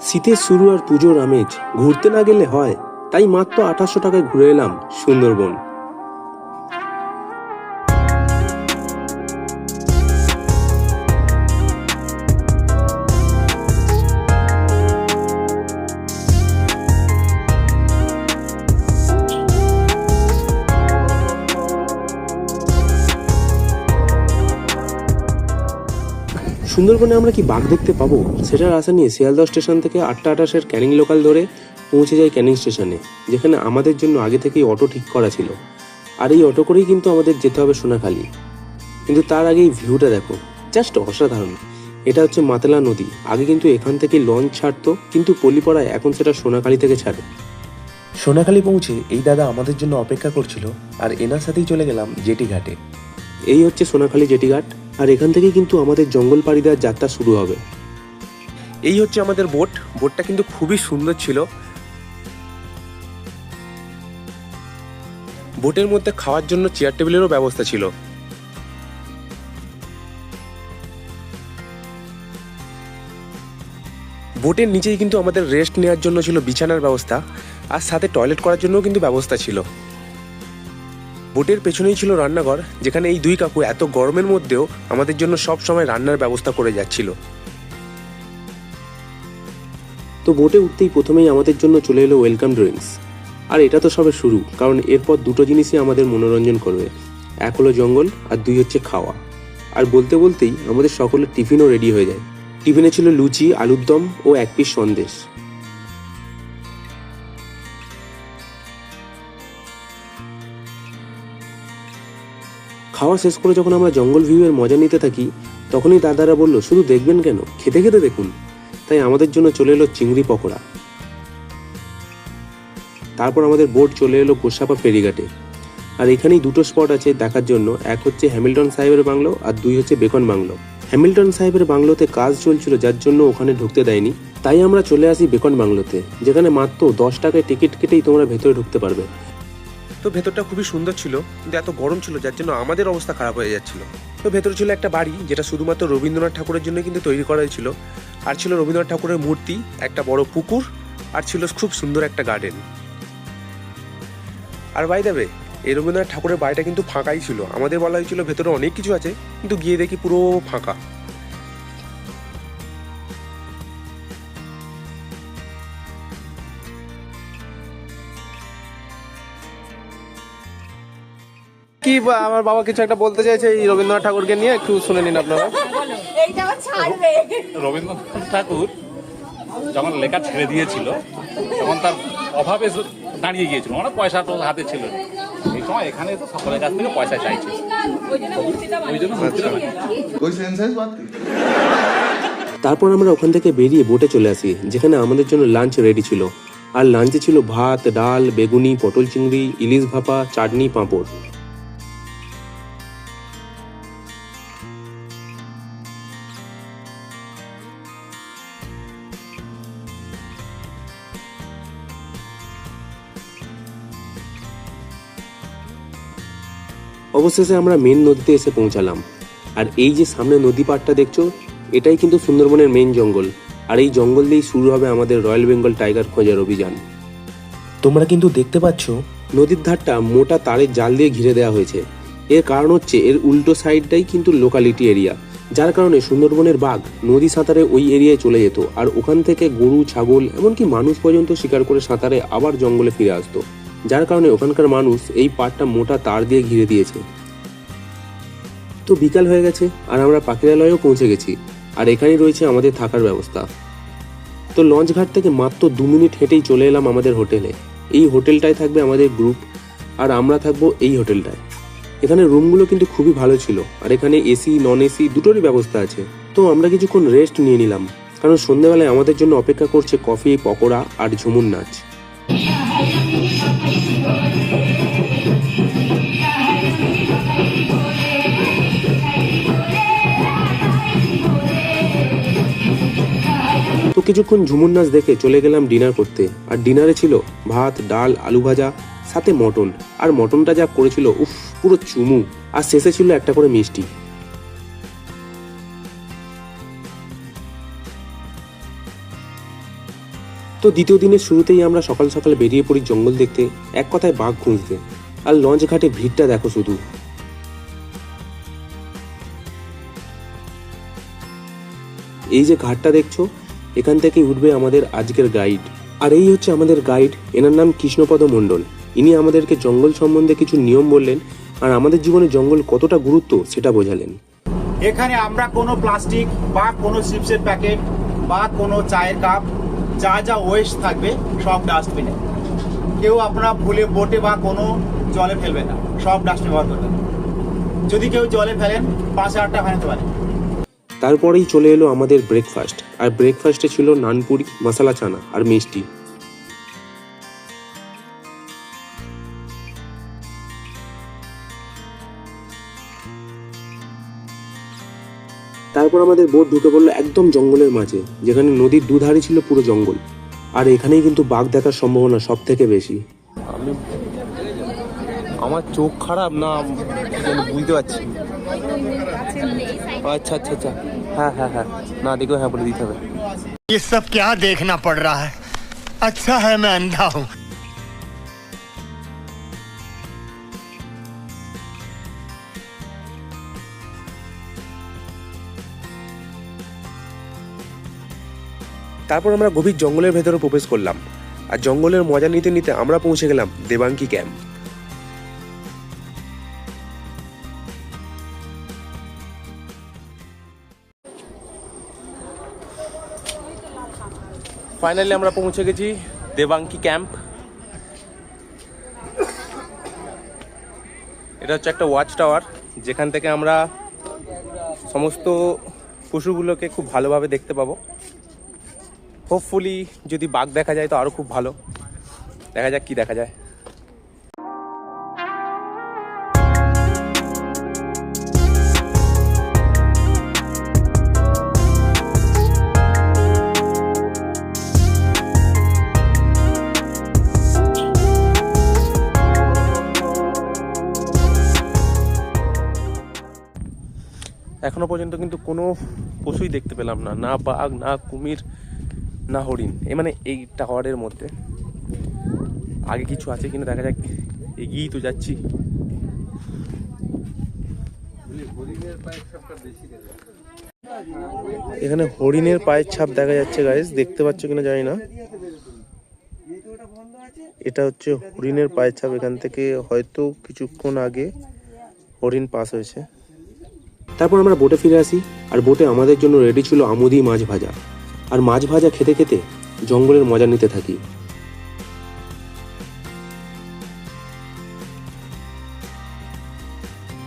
শীতের শুরু আর পুজোর আমেজ ঘুরতে না গেলে হয়। তাই মাত্র 2800 টাকায় ঘুরে এলাম সুন্দরবন। সুন্দরবনে আমরা কি বাঘ দেখতে পাবো সেটার আশা নিয়ে শিয়ালদহ স্টেশন থেকে 8:28-এর ক্যানিং লোকাল ধরে পৌঁছে যাই ক্যানিং স্টেশনে, যেখানে আমাদের জন্য আগে থেকেই অটো ঠিক করা ছিল। আর এই অটো করেই কিন্তু আমাদের যেতে হবে সোনাখালি। কিন্তু তার আগে এই ভিউটা দেখো, জাস্ট অসাধারণ। এটা হচ্ছে মাতলা নদী। আগে কিন্তু এখান থেকে লঞ্চ ছাড়তো, কিন্তু পল্লীপাড়ায় এখন সেটা সোনাখালি থেকে ছাড়ে। সোনাখালি পৌঁছে এই দাদা আমাদের জন্য অপেক্ষা করছিল, আর এনার সাথেই চলে গেলাম জেটি ঘাটে। এই হচ্ছে সোনাখালি জেটিঘাট, আর এখান থেকেই কিন্তু আমাদের জঙ্গল পাড়ি দেওয়ার যাত্রা শুরু হবে। এই হচ্ছে আমাদের বোটটা কিন্তু খুবই সুন্দর ছিল। বোটের মধ্যে খাওয়ার জন্য চেয়ার টেবিলেরও ব্যবস্থা ছিল। বোটের নিচেই কিন্তু আমাদের রেস্ট নেওয়ার জন্য ছিল বিছানার ব্যবস্থা, আর সাথে টয়লেট করার জন্যও কিন্তু ব্যবস্থা ছিল। বোটের পেছনেই ছিল রান্নাঘর, যেখানে এই দুই কাকু এত গরমের মধ্যেও আমাদের জন্য সব সময় রান্নার ব্যবস্থা করে যাচ্ছিল। তো বোটে উঠতেই প্রথমেই আমাদের জন্য চলে এলো ওয়েলকাম ড্রিঙ্কস। আর এটা তো সবে শুরু, কারণ এরপর দুটো জিনিসই আমাদের মনোরঞ্জন করবে। এক হলো জঙ্গল, আর দুই হচ্ছে খাওয়া। আর বলতে বলতেই আমাদের সকলের টিফিনও রেডি হয়ে যায়। টিফিনে ছিল লুচি, আলুর দম ও 1 পিস সন্দেশ। খাওয়া শেষ করে যখন আমরা জঙ্গল ভিউয়ের মজা নিতে থাকি, তখনই দাদারা বলল, শুধু দেখবেন কেন, খেতে খেতে দেখুন। তাই আমাদের জন্য চলে এলো চিংড়ি পকোড়া। তারপর আমাদের বোট চলে এলো গোসাপা ফেরিঘাটে। আর এখানেই দুটো স্পট আছে দেখার জন্য, এক হচ্ছে হ্যামিল্টন সাহেবের বাংলো, আর দুই হচ্ছে বেকন বাংলো। হ্যামিল্টন সাহেবের বাংলোতে কাজ চলছিল, যার জন্য ওখানে ঢুকতে দেয়নি। তাই আমরা চলে আসি বেকন বাংলোতে, যেখানে মাত্র 10 টাকায় টিকিট কেটেই তোমরা ভেতরে ঢুকতে পারবে। তো ভেতরটা খুবই সুন্দর ছিল, কিন্তু এত গরম ছিল যার জন্য আমাদের অবস্থা খারাপ হয়ে যাচ্ছিল। তো ভেতরে ছিল একটা বাড়ি, যেটা শুধুমাত্র রবীন্দ্রনাথ ঠাকুরের জন্য কিন্তু তৈরি করা হয়েছিল। আর ছিল রবীন্দ্রনাথ ঠাকুরের মূর্তি, একটা বড় পুকুর, আর ছিল খুব সুন্দর একটা গার্ডেন। আর বাই দ্য ওয়ে, এই রবীন্দ্রনাথ ঠাকুরের বাড়িটা কিন্তু ফাঁকাই ছিল। আমাদের বলা হয়েছিল ভেতরে অনেক কিছু আছে, কিন্তু গিয়ে দেখি পুরো ফাঁকা। কি আমার বাবা কিছু একটা বলতে চাইছে এই রবীন্দ্রনাথ ঠাকুরকে নিয়ে, একটু শুনে নিন আপনারা। রবীন্দ্রনাথ ঠাকুর যখন লেখা ছেড়ে দিয়েছিল, তখন তার অভাবে দাঁড়িয়ে গিয়েছিল, অনেক পয়সা তো হাতে ছিল। এই সময় এখানে তো সকলের কাছ থেকে পয়সা চাইছে, ওই জন্য তারপর আমরা ওখান থেকে বেরিয়ে বোটে চলে আসি, যেখানে আমাদের জন্য লাঞ্চ রেডি ছিল। আর লাঞ্চে ছিল ভাত, ডাল, বেগুনি, পটল চিংড়ি, ইলিশ ভাপা, চাটনি, পাঁপড়। অবশেষে আমরা মেন নদীতে এসে পৌঁছালাম। আর এই যে সামনে নদী পাড়টা দেখছো, এটাই কিন্তু সুন্দরবনের মেন জঙ্গল। আর এই জঙ্গল দিয়েই শুরু হবে আমাদের রয়্যাল বেঙ্গল টাইগার খোঁজার অভিযান। তোমরা কিন্তু দেখতে পাচ্ছ নদীর ধারটা মোটা তারের জাল দিয়ে ঘিরে দেওয়া হয়েছে। এর কারণ হচ্ছে এর উল্টো সাইডটাই কিন্তু লোকালিটি এরিয়া, যার কারণে সুন্দরবনের বাঘ নদী সাঁতারে ওই এরিয়ায় চলে যেত। আর ওখান থেকে গরু, ছাগল, এমনকি মানুষ পর্যন্ত শিকার করে সাঁতারে আবার জঙ্গলে ফিরে আসতো। যার কারণে ওখানকার মানুষ এই পাড়টা মোটা তার দিয়ে ঘিরে দিয়েছে। তো বিকাল হয়ে গেছে, আর আমরা পাখিরালয়েও পৌঁছে গেছি। আর এখানেই রয়েছে আমাদের থাকার ব্যবস্থা। তো লঞ্চ ঘাট থেকে মাত্র 2 মিনিট হেঁটেই চলে এলাম আমাদের হোটেলে। এই হোটেলটায় থাকবে আমাদের গ্রুপ, আর আমরা থাকবো এই হোটেলটায়। এখানে রুমগুলো কিন্তু খুবই ভালো ছিল, আর এখানে এসি, নন এসি দুটোরই ব্যবস্থা আছে। তো আমরা কিছুক্ষণ রেস্ট নিয়ে নিলাম, কারণ সন্ধ্যেবেলায় আমাদের জন্য অপেক্ষা করছে কফি, পকোড়া আর ঝুমুর নাচ। তো কিছুক্ষণ ঝুমুর নাচ দেখে চলে গেলাম ডিনার করতে। আর ডিনারে ছিল ভাত, ডাল, আলু ভাজা, সাথে মটন। আর মটনটা যা করেছিল, উফ, পুরো চুমু। আর শেষে ছিল একটা করে মিষ্টি। তো দ্বিতীয় দিনের শুরুতেই আমরা সকাল সকাল বেরিয়ে পড়ি জঙ্গল দেখতে, এক কথায় বাঘ খুঁজতে। আর লঞ্চ ঘাটে ভিড়টা দেখো শুধু। এই যে ঘাটটা দেখছো, এখান থেকে উঠবে আমাদের আজকের গাইড। আর এই হচ্ছে আমাদের গাইড, এনার নাম কৃষ্ণপদ মণ্ডল। ইনি আমাদেরকে জঙ্গল সম্বন্ধে কিছু নিয়ম বললেন আর আমাদের জীবনে জঙ্গল কতটা গুরুত্ব সেটা বোঝালেন। এখানে আমরা কোনো প্লাস্টিক বা কোনো চিপসের প্যাকেট বা কোনো চায়ের কাপ যা যা ওয়েস্ট থাকবে সব ডাস্টবিনে। কেউ আপনারা ভুলে বোটে বা কোনো জলে ফেলবে না, সব ডাস্টবিন ব্যবহার করবেন। যদি কেউ জলে ফেলেন 5,000 টাকা ফাইন পারে। তারপরেই চলে এলো আমাদের ব্রেকফাস্ট। আর ব্রেকফাস্টে ছিল নানপুরি, মশলা চানা আর মিষ্টি। তারপর আমাদের বোট ঢুকে পড়লো একদম জঙ্গলের মাঝে, যেখানে নদীর দুধারে ছিল পুরো জঙ্গল। আর এখানেই কিন্তু বাঘ দেখার সম্ভাবনা সব থেকে বেশি। আমার চোখ খারাপ না বুঝতে পারছি। আচ্ছা আচ্ছা আচ্ছা, হ্যাঁ হ্যাঁ হ্যাঁ, না দেখো হ্যাঁ বলে দিতে হবে। ये सब क्या देखना पड़ रहा है? अच्छा है मैं अंधा हूँ। তারপর আমরা গভীর জঙ্গলের ভেতরে প্রবেশ করলাম, আর জঙ্গলের মজা নিতে নিতে আমরা পৌঁছে গেলাম দেবাঙ্কি ক্যাম্প। ফাইনালি আমরা পৌঁছে গেছি দেবাঙ্কি ক্যাম্প। এটা হচ্ছে একটা ওয়াচ টাওয়ার, যেখান থেকে আমরা সমস্ত পশুগুলোকে খুব ভালোভাবে দেখতে পাবো। হোপফুলি যদি বাঘ দেখা যায় তো আরও খুব ভালো। দেখা যাক কি দেখা যায়। এখনো পর্যন্ত কিন্তু কোনো পশুই দেখতে পেলাম না, না বাঘ, না কুমির, না হরিণ। মানে এই টাওয়ারের মধ্যে আগে কিছু আছে কিনা দেখা যাক। এগিয়েই তো যাচ্ছি। এখানে হরিণের পায়ের ছাপ দেখা যাচ্ছে গাইস, দেখতে পাচ্ছ কিনা জানি না। এটা হচ্ছে হরিণের পায়ের ছাপ। এখান থেকে হয়তো কিছুক্ষণ আগে হরিণ পাস হয়েছে। তারপর আমরা বোটে ফিরে আসি, আর বোটে আমাদের জন্য রেডি ছিল আমুদি মাছ ভাজা। আর মাছ ভাজা খেতে খেতে জঙ্গলের মজা নিতে থাকি।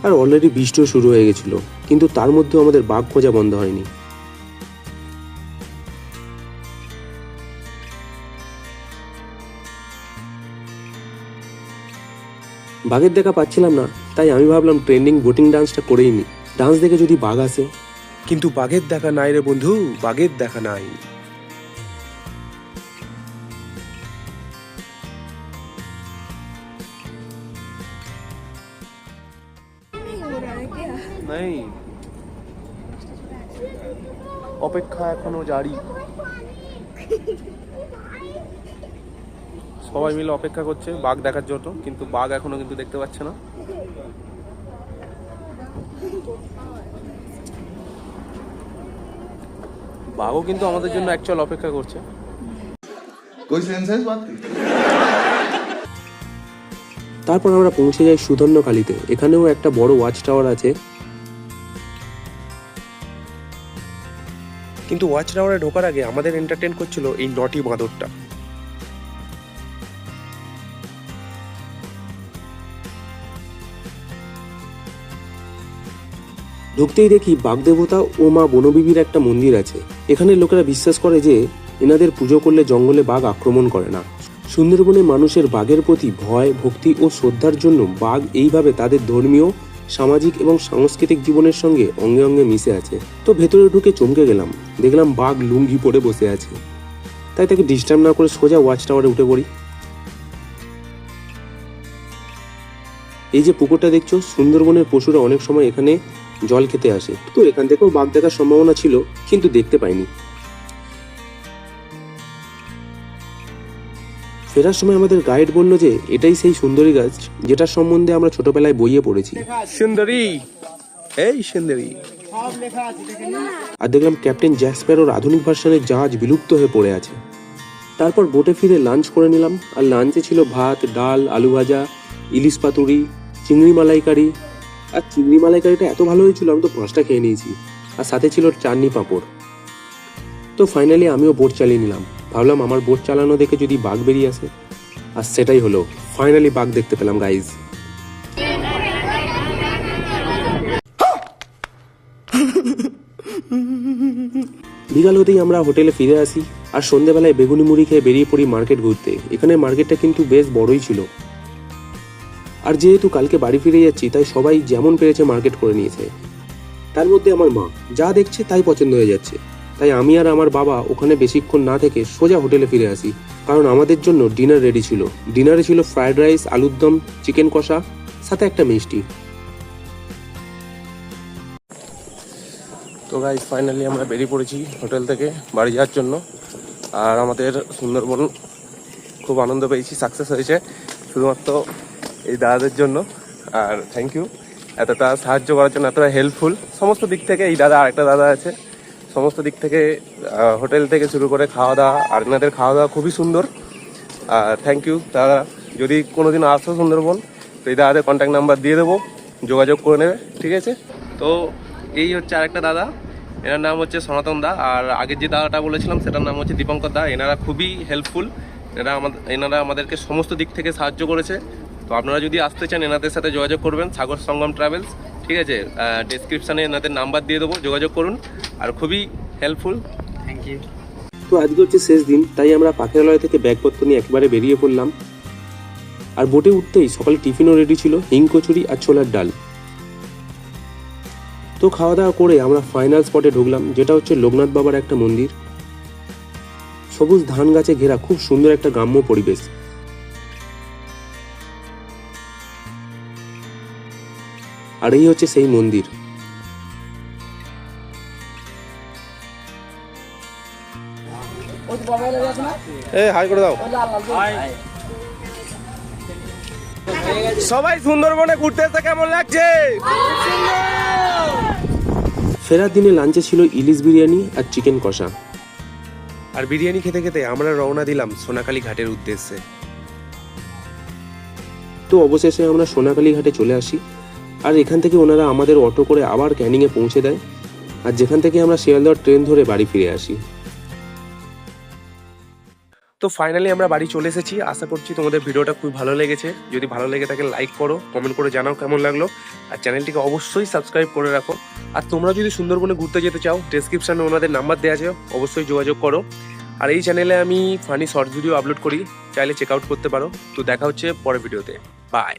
আর অলরেডি বৃষ্টিও শুরু হয়ে গেছিল, কিন্তু তার মধ্যেও আমাদের বাঘ খোঁজা বন্ধ হয়নি। বাঘের দেখা পাচ্ছিলাম না, তাই আমি ভাবলাম ট্রেন্ডিং বোটিং ডান্সটা করেই নি। ডান্স দেখে যদি বাঘ আসে। কিন্তু বাঘের দেখা নাই রে বন্ধু, বাঘের দেখা নাই। নেই, অপেক্ষা এখনো জারি। সবাই মিলে অপেক্ষা করছে বাঘ দেখার জন্য, কিন্তু বাঘ এখনো কিন্তু দেখতে পাচ্ছে না। বাঘও কিন্তু আমাদের জন্য অ্যাকচুয়াল অপেক্ষা করছে। कोई सेंस है इस बात की? তারপর আমরা পৌঁছে যাই সুধন্যখালিতে। এখানেও একটা বড় ওয়াচ টাওয়ার আছে। কিন্তু ওয়াচ টাওয়ারে ঢোকার আগে আমাদের এন্টারটেইন করছিল এই নটি বাঁদরটা। ঢুকতেই দেখি বাগদেবতা ও মা বনবিবির একটা মন্দির আছে। এখানে লোকেরা বিশ্বাস করে যে এনাদের পুজো করলে জঙ্গলে বাঘ আক্রমণ করে না। সুন্দরবনে মানুষের বাঘের প্রতি ভয়, ভক্তি ও শ্রদ্ধার জন্য বাঘ এইভাবে তাদের ধর্মীয়, সামাজিক এবং সাংস্কৃতিক জীবনের সঙ্গে অঙ্গে অঙ্গে মিশে আছে। তো ভেতরে ঢুকে চমকে গেলাম, দেখলাম বাঘ লুঙ্গি পরে বসে আছে। তাই তাকে ডিস্টার্ব না করে সোজা ওয়াচ টাওয়ারে উঠে পড়ি। এই যে পুকুরটা দেখছো, সুন্দরবনের পশুরা অনেক সময় এখানে জল খেতে আসে। তো এখান থেকেও বাঘ দেখার সম্ভাবনা ছিল, কিন্তু দেখতে পাইনি। ফেরার সময় আমাদের গাইড বলল যে এটাই সেই সুন্দরী গাছ যেটার সম্বন্ধে আমরা ছোটবেলায় বইয়ে পড়েছি। সুন্দরী, এই সুন্দরী। সব লেখা আছে দেখেন না। আর দেখলাম ক্যাপ্টেন জ্যাক স্প্যারোর আধুনিক ভার্সনের জাহাজ বিলুপ্ত হয়ে পড়ে আছে। তারপর বোটে ফিরে লাঞ্চ করে নিলাম, আর লাঞ্চে ছিল ভাত, ডাল, আলু ভাজা, ইলিশ পাতুরি, চিংড়ি মালাইকারি। আর চিংড়ি মালাইকারিটা এত ভালো হয়েছিল আমি তো 5টা খেয়ে নিয়েছি, আর সাথে ছিল চাটনি পাঁপড়। তো ফাইনালি আমিও বোট চালিয়ে নিলাম, ভাবলাম আমার বোট চালানো দেখে যদি বাঘ বেরিয়ে আসে, আর সেটাই হলো, ফাইনালি বাঘ দেখতে পেলাম গাইজ। বিকাল হতেই আমরা হোটেলে ফিরে আসি, আর সন্ধ্যেবেলায় বেগুনি মুড়ি খেয়ে বেরিয়ে পড়ি মার্কেট ঘুরতে। এখানে মার্কেটটা কিন্তু বেশ বড়ই ছিল, আর যেহেতু কালকে বাড়ি ফিরে যাচ্ছি তাই সবাই যেমন পেরেছে মার্কেট করে নিয়েছে। তার মধ্যে আমার মা যা দেখছে তাই পছন্দ হয়ে যাচ্ছে, তাই আমি আর আমার বাবা ওখানে বেশিক্ষণ না থেকে সোজা হোটেলে ফিরে আসি, কারণ আমাদের জন্য ডিনার রেডি ছিল। ডিনারে ছিল ফ্রাইড রাইস, আলুর দম, চিকেন কষা, সাথে একটা মিষ্টি। তো গাইজ ফাইনালি আমরা বেরিয়ে পড়েছি হোটেল থেকে বাড়ি যাওয়ার জন্য। আর আমাদের সুন্দরবন খুব আনন্দ পেয়েছি, সাকসেস হয়েছে শুধুমাত্র এই দাদাদের জন্য। আর থ্যাংক ইউ এতটা সাহায্য করার জন্য, এতটা হেল্পফুল সমস্ত দিক থেকে। এই দাদা, আরেকটা দাদা আছে, সমস্ত দিক থেকে হোটেল থেকে শুরু করে খাওয়া দাওয়া, আর এনাদের খাওয়া দাওয়া খুবই সুন্দর। আর থ্যাংক ইউ দাদা। যদি কোনোদিন আসো সুন্দরবন তো এই দাদাদের কন্ট্যাক্ট নাম্বার দিয়ে দেবো, যোগাযোগ করে নেবে, ঠিক আছে? তো এই হচ্ছে আরেকটা দাদা, এনার নাম হচ্ছে সনাতন দা। আর আগের যে দাদাটা বলেছিলাম সেটার নাম হচ্ছে দীপঙ্কর দা। এনারা খুবই হেল্পফুল, এনারা আমাদেরকে সমস্ত দিক থেকে সাহায্য করেছে। তো আপনারা যদি আসতে চান এনাদের সাথে যোগাযোগ করবেন, সাগর সঙ্গম ট্রাভেলস, ঠিক আছে? ডেসক্রিপশানে এনাদের নাম্বার দিয়ে দেবো, যোগাযোগ করুন। আর খুবই হেল্পফুল। Thank you. তো আজকে হচ্ছে শেষ দিন, তাই আমরা পাখিরালয় থেকে ব্যাগপত্র নিয়ে একেবারে বেরিয়ে পড়লাম। আর বোটে উঠতেই সকালে টিফিনও রেডি ছিল, হিং কচুরি আর ছোলার ডাল। তো খাওয়া দাওয়া করে আমরা ফাইনাল স্পটে ঢুকলাম, যেটা হচ্ছে লোকনাথ বাবার একটা মন্দির। সবুজ ধান গাছে ঘেরা খুব সুন্দর একটা গ্রাম্য পরিবেশ। আর এই হচ্ছে সেই মন্দির। হাই করে দাও। সবাই সুন্দরবনে ঘুরতে এসে কেমন লাগছে? ফেরার দিনে লাঞ্চে ছিল ইলিশ বিরিয়ানি আর চিকেন কষা। আর বিরিয়ানি খেতে খেতে আমরা রওনা দিলাম সোনাকালী ঘাটের উদ্দেশ্যে। তো অবশেষে আমরা সোনাকালী ঘাটে চলে আসি, আর এখান থেকে ওনারা আমাদের অটো করে আবার ক্যানিংয়ে পৌঁছে দেয়, আর যেখান থেকে আমরা শিয়ালদহ ট্রেন ধরে বাড়ি ফিরে আসি। তো ফাইনালি আমরা বাড়ি চলে এসেছি। আশা করছি তোমাদের ভিডিওটা খুব ভালো লেগেছে। যদি ভালো লেগে থাকে লাইক করো, কমেন্ট করে জানাও কেমন লাগলো, আর চ্যানেলটিকে অবশ্যই সাবস্ক্রাইব করে রাখো। আর তোমরা যদি সুন্দরবনে ঘুরতে যেতে চাও, ডেসক্রিপশনে ওনাদের নাম্বার দেওয়া আছে, অবশ্যই যোগাযোগ করো। আর এই চ্যানেলে আমি ফানি শর্ট ভিডিও আপলোড করি, চাইলে চেক আউট করতে পারো। তো দেখা হচ্ছে পরের ভিডিওতে, বাই।